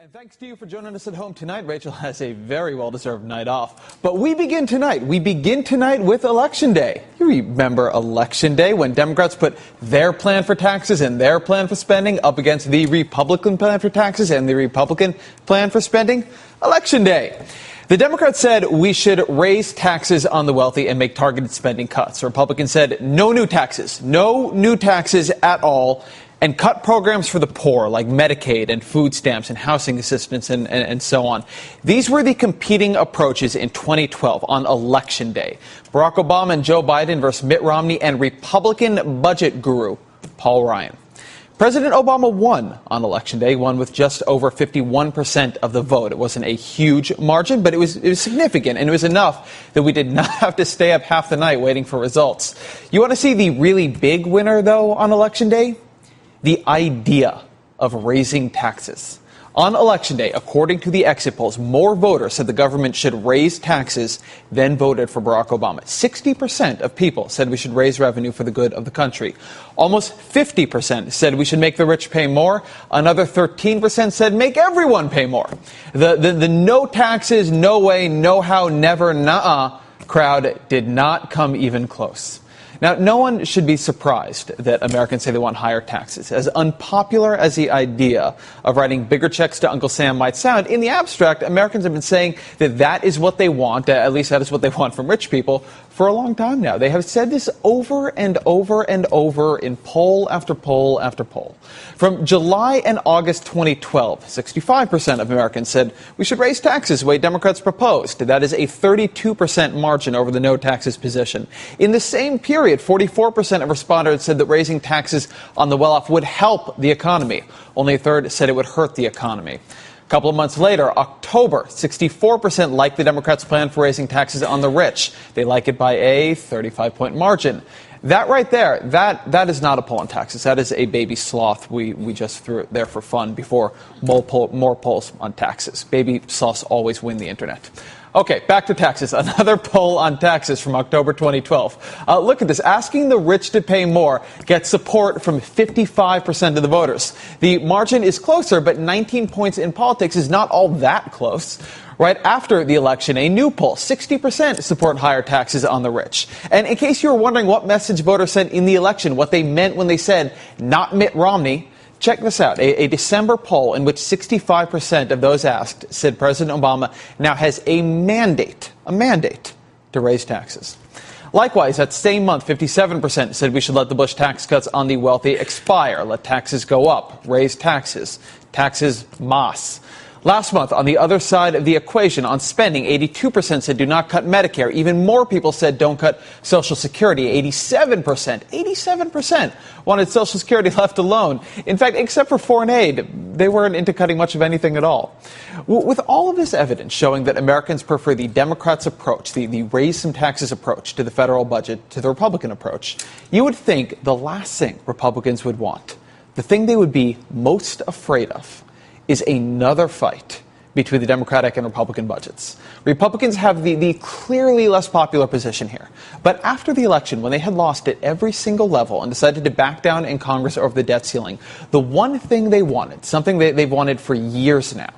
And thanks to you for joining us at home tonight. Rachel has a very well-deserved night off. But we begin tonight. We begin tonight with Election Day. You remember Election Day when Democrats put their plan for taxes and their plan for spending up against the Republican plan for taxes and the Republican plan for spending? Election Day. The Democrats said we should raise taxes on the wealthy and make targeted spending cuts. Republicans said no new taxes at all, and cut programs for the poor like Medicaid and food stamps and housing assistance and so on. These were the competing approaches in 2012 on Election Day. Barack Obama and Joe Biden versus Mitt Romney and Republican budget guru Paul Ryan. President Obama won on Election Day, won with just over 51% of the vote. It wasn't a huge margin, but it was significant, and it was enough that we did not have to stay up half the night waiting for results. You want to see the really big winner, though, on Election Day? The idea of raising taxes. On Election Day, according to the exit polls, more voters said the government should raise taxes than voted for Barack Obama. 60% of people said we should raise revenue for the good of the country. Almost 50% said we should make the rich pay more. Another 13% said make everyone pay more. The no taxes, no way, no how, never, nuh-uh crowd did not come even close. Now, no one should be surprised that Americans say they want higher taxes. As unpopular as the idea of writing bigger checks to Uncle Sam might sound, in the abstract, Americans have been saying that that is what they want, at least that is what they want from rich people, for a long time now. They have said this over and over and over in poll after poll after poll. From July and August 2012, 65% of Americans said we should raise taxes the way Democrats proposed. That is a 32% margin over the no taxes position. In the same period, 44% of respondents said that raising taxes on the well-off would help the economy. Only a third said it would hurt the economy. A couple of months later, October, 64% like the Democrats' plan for raising taxes on the rich. They like it by a 35-point margin. That right there, that is not a poll on taxes. That is a baby sloth we just threw it there for fun before more polls on taxes. Baby sloths always win the internet. Okay, back to taxes. Another poll on taxes from October 2012. Look at this. Asking the rich to pay more gets support from 55% of the voters. The margin is closer, but 19 points in politics is not all that close. Right after the election, a new poll, 60% support higher taxes on the rich. And in case you were wondering what message voters sent in the election, what they meant when they said, not Mitt Romney, check this out. A December poll in which 65% of those asked said President Obama now has a mandate to raise taxes. Likewise, that same month, 57% said we should let the Bush tax cuts on the wealthy expire, let taxes go up, raise taxes mas. Last month, on the other side of the equation, on spending, 82% said do not cut Medicare. Even more people said don't cut Social Security. 87% wanted Social Security left alone. In fact, except for foreign aid, they weren't into cutting much of anything at all. With all of this evidence showing that Americans prefer the Democrats' approach, the raise some taxes approach to the federal budget, to the Republican approach, you would think the last thing Republicans would want, the thing they would be most afraid of, is another fight between the Democratic and Republican budgets. Republicans have the clearly less popular position here. But after the election, when they had lost at every single level and decided to back down in Congress over the debt ceiling, the one thing they wanted, something they've wanted for years now,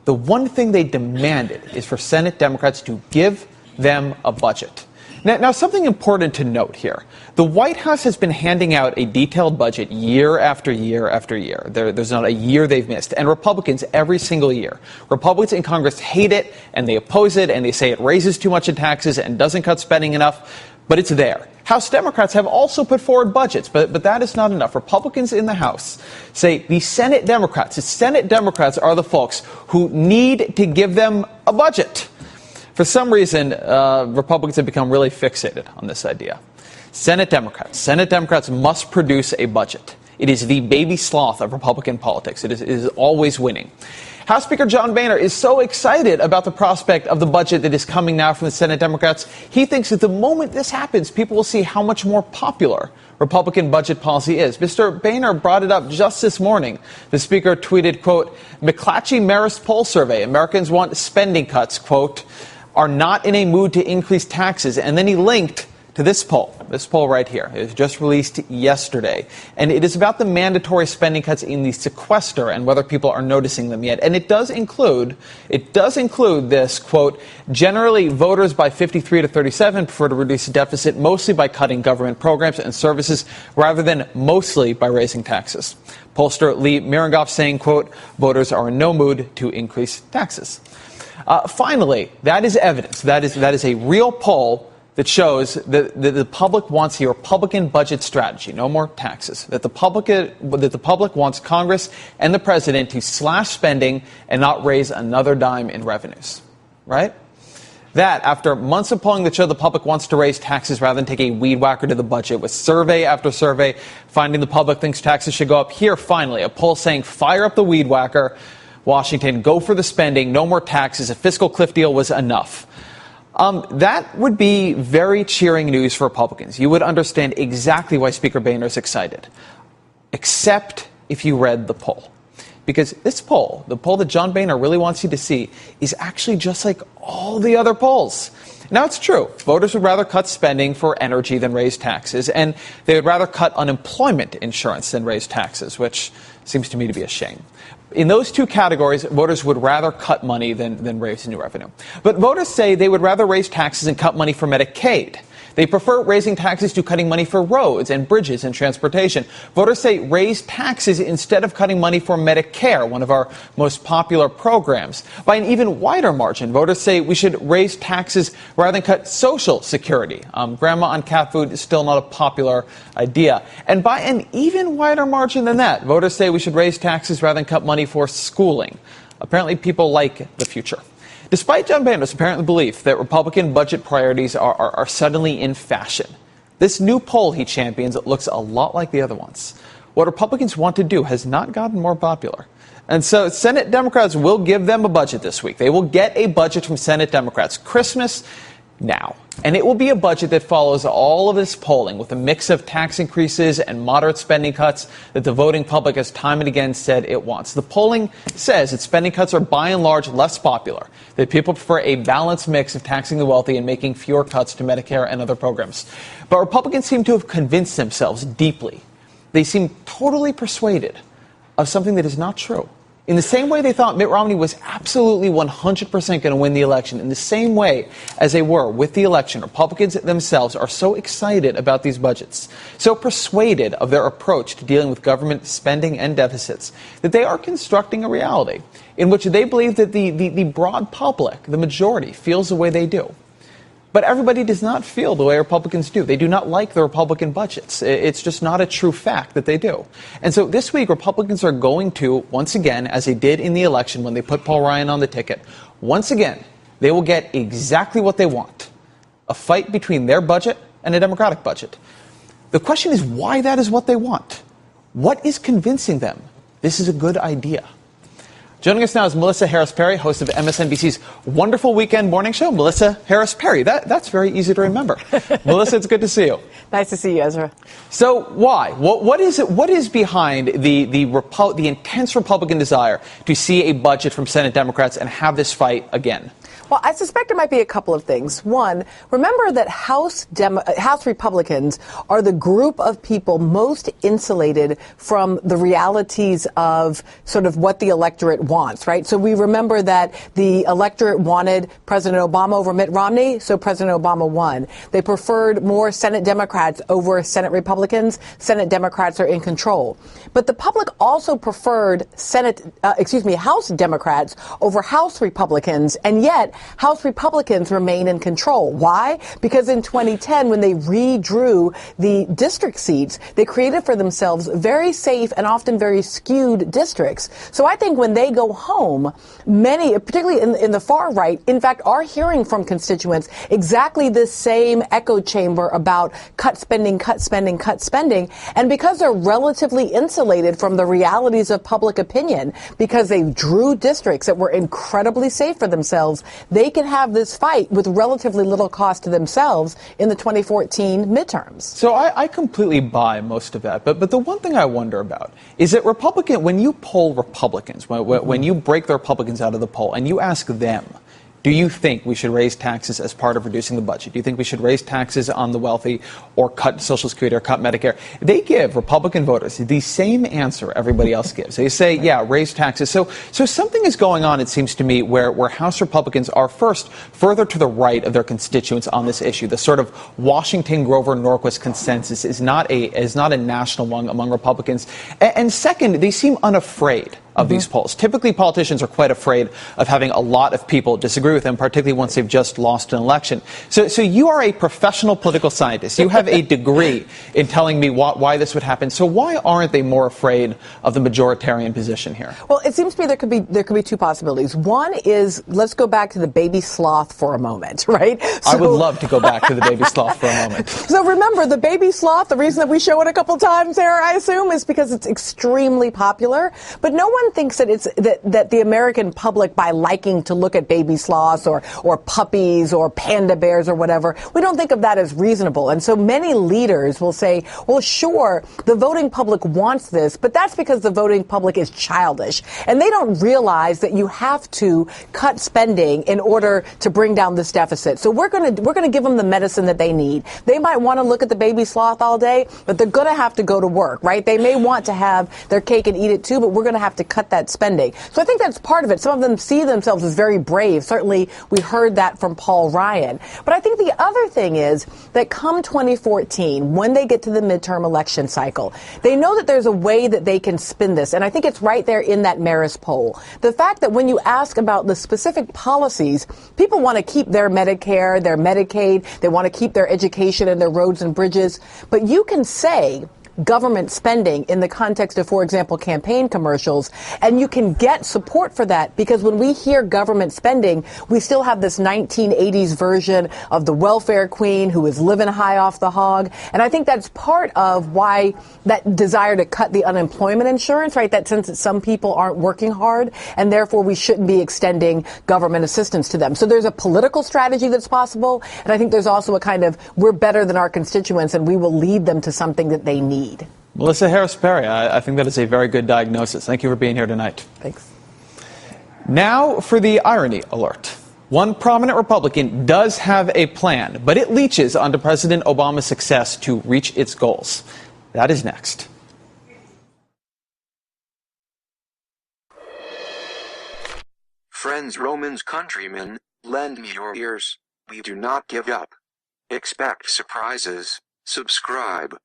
the one thing they demanded is for Senate Democrats to give them a budget. Now, something important to note here. The White House has been handing out a detailed budget year after year after year. There's not a year they've missed. And Republicans every single year. Republicans in Congress hate it, and they oppose it, and they say it raises too much in taxes and doesn't cut spending enough. But it's there. House Democrats have also put forward budgets, but that is not enough. Republicans in the House say the Senate Democrats are the folks who need to give them a budget. For some reason, Republicans have become really fixated on this idea. Senate Democrats must produce a budget. It is the baby sloth of Republican politics. It is always winning. House Speaker John Boehner is so excited about the prospect of the budget that is coming now from the Senate Democrats. He thinks that the moment this happens, people will see how much more popular Republican budget policy is. Mr. Boehner brought it up just this morning. The speaker tweeted, quote, McClatchy-Marist poll survey, Americans want spending cuts, quote, are not in a mood to increase taxes. And then he linked to this poll right here. It was just released yesterday, and it is about the mandatory spending cuts in the sequester and whether people are noticing them yet. And it does include this, quote, generally voters by 53 to 37 prefer to reduce the deficit mostly by cutting government programs and services rather than mostly by raising taxes. Pollster Lee Miringoff saying, quote, voters are in no mood to increase taxes. Finally, that is evidence. That is a real poll that shows that the public wants a Republican budget strategy, no more taxes, that the public wants Congress and the president to slash spending and not raise another dime in revenues, right? That, after months of polling that show the public wants to raise taxes rather than take a weed whacker to the budget, with survey after survey finding the public thinks taxes should go up. Here, finally, a poll saying fire up the weed whacker, Washington, go for the spending, no more taxes, a fiscal cliff deal was enough. That would be very cheering news for Republicans. You would understand exactly why Speaker Boehner is excited, except if you read the poll. Because this poll, the poll that John Boehner really wants you to see, is actually just like all the other polls. Now, it's true. Voters would rather cut spending for energy than raise taxes, and they would rather cut unemployment insurance than raise taxes, which seems to me to be a shame. In those two categories, voters would rather cut money than raise new revenue. But voters say they would rather raise taxes and cut money for Medicaid. They prefer raising taxes to cutting money for roads and bridges and transportation. Voters say raise taxes instead of cutting money for Medicare, one of our most popular programs. By an even wider margin, voters say we should raise taxes rather than cut Social Security. Grandma on cat food is still not a popular idea. And by an even wider margin than that, voters say we should raise taxes rather than cut money for schooling. Apparently, people like the future. Despite John Boehner's apparent belief that Republican budget priorities are suddenly in fashion, this new poll he champions looks a lot like the other ones. What Republicans want to do has not gotten more popular. And so Senate Democrats will give them a budget this week. They will get a budget from Senate Democrats. Christmas now. And it will be a budget that follows all of this polling with a mix of tax increases and moderate spending cuts that the voting public has time and again said it wants. The polling says that spending cuts are by and large less popular, that people prefer a balanced mix of taxing the wealthy and making fewer cuts to Medicare and other programs. But Republicans seem to have convinced themselves deeply. They seem totally persuaded of something that is not true. In the same way they thought Mitt Romney was absolutely 100% going to win the election, in the same way as they were with the election, Republicans themselves are so excited about these budgets, so persuaded of their approach to dealing with government spending and deficits, that they are constructing a reality in which they believe that the broad public, the majority, feels the way they do. But everybody does not feel the way Republicans do. They do not like the Republican budgets. It's just not a true fact that they do. And so this week, Republicans are going to, once again, as they did in the election when they put Paul Ryan on the ticket, once again, they will get exactly what they want, a fight between their budget and a Democratic budget. The question is why that is what they want. What is convincing them this is a good idea? Joining us now is Melissa Harris-Perry, host of MSNBC's wonderful weekend morning show. Melissa Harris-Perry. That's very easy to remember. Melissa, it's good to see you. Nice to see you, Ezra. So why? What is behind the intense Republican desire to see a budget from Senate Democrats and have this fight again? Well, I suspect there might be a couple of things. One, remember that House Republicans are the group of people most insulated from the realities of sort of what the electorate wants, right? So we remember that the electorate wanted President Obama over Mitt Romney, so President Obama won. They preferred more Senate Democrats over Senate Republicans. Senate Democrats are in control. But the public also preferred House Democrats over House Republicans, and yet House Republicans remain in control. Why? Because in 2010, when they redrew the district seats, they created for themselves very safe and often very skewed districts. So I think when they go home, many, particularly in the far right, in fact, are hearing from constituents exactly the same echo chamber about cut spending, cut spending, cut spending. And because they're relatively insulated from the realities of public opinion, because they drew districts that were incredibly safe for themselves, they can have this fight with relatively little cost to themselves in the 2014 midterms. So I completely buy most of that. But the one thing I wonder about is that when you poll Republicans, when you break the Republicans out of the poll and you ask them, do you think we should raise taxes as part of reducing the budget? Do you think we should raise taxes on the wealthy or cut Social Security or cut Medicare? They give Republican voters the same answer everybody else gives. They say, yeah, raise taxes. So something is going on, it seems to me, where House Republicans are first further to the right of their constituents on this issue. The sort of Washington, Grover, Norquist consensus is not a national one among Republicans. And second, they seem unafraid of these polls. Typically, politicians are quite afraid of having a lot of people disagree with them, particularly once they've just lost an election. So you are a professional political scientist. You have a degree in telling me why this would happen. So why aren't they more afraid of the majoritarian position here? Well, it seems to me there could be two possibilities. One is, let's go back to the baby sloth for a moment, right? I would love to go back to the baby sloth for a moment. So remember, the baby sloth, the reason that we show it a couple times there, I assume, is because it's extremely popular. But no one thinks that it's that the American public, by liking to look at baby sloths or puppies or panda bears or whatever, we don't think of that as reasonable. And so many leaders will say, well, sure, the voting public wants this, but that's because the voting public is childish. And they don't realize that you have to cut spending in order to bring down this deficit. So we're going to give them the medicine that they need. They might want to look at the baby sloth all day, but they're going to have to go to work, right? They may want to have their cake and eat it too, but we're going to have to cut that spending. So I think that's part of it. Some of them see themselves as very brave. Certainly, we heard that from Paul Ryan. But I think the other thing is that come 2014, when they get to the midterm election cycle, they know that there's a way that they can spin this. And I think it's right there in that Marist poll. The fact that when you ask about the specific policies, people want to keep their Medicare, their Medicaid, they want to keep their education and their roads and bridges. But you can say government spending in the context of, for example, campaign commercials, and you can get support for that, because when we hear government spending, we still have this 1980s version of the welfare queen who is living high off the hog. And I think that's part of why that desire to cut the unemployment insurance, right? That sense that some people aren't working hard, and therefore we shouldn't be extending government assistance to them. So there's a political strategy that's possible, and I think there's also a kind of, we're better than our constituents and we will lead them to something that they need. Melissa Harris Perry, I think that is a very good diagnosis. Thank you for being here tonight. Thanks. Now for the irony alert. One prominent Republican does have a plan, but it leeches onto President Obama's success to reach its goals. That is next. Friends, Romans, countrymen, lend me your ears. We do not give up. Expect surprises. Subscribe.